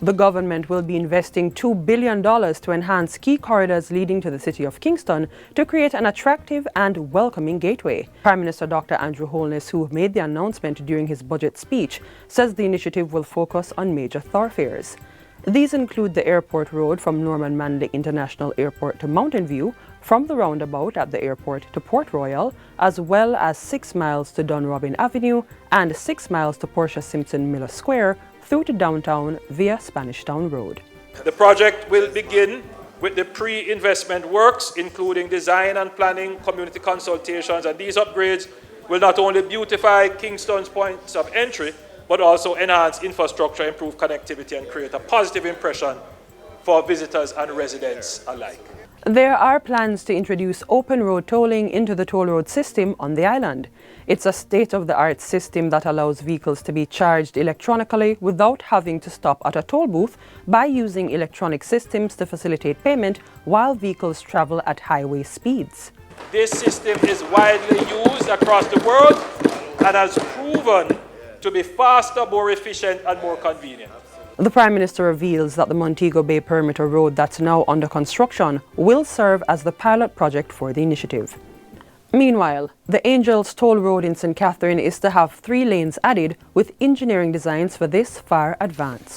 The government will be investing $2 billion to enhance key corridors leading to the city of Kingston to create an attractive and welcoming gateway. Prime Minister Dr. Andrew Holness, who made the announcement during his budget speech, says the initiative will focus on major thoroughfares. These include the airport road from Norman Manley International Airport to Mountain View, from the roundabout at the airport to Port Royal, as well as 6 miles to Dunrobin Avenue and 6 miles to Portia Simpson Miller Square through to downtown via Spanish Town Road. The project will begin with the pre-investment works, including design and planning, community consultations, and these upgrades will not only beautify Kingston's points of entry, but also enhance infrastructure, improve connectivity, and create a positive impression for visitors and residents alike. There are plans to introduce open road tolling into the toll road system on the island. It's a state-of-the-art system that allows vehicles to be charged electronically without having to stop at a toll booth by using electronic systems to facilitate payment while vehicles travel at highway speeds. This system is widely used across the world and has proven to be faster, more efficient, and more convenient. The Prime Minister reveals that the Montego Bay Perimeter Road that's now under construction will serve as the pilot project for the initiative. Meanwhile, the Angels Toll Road in St. Catherine is to have 3 lanes added, with engineering designs for this far advanced.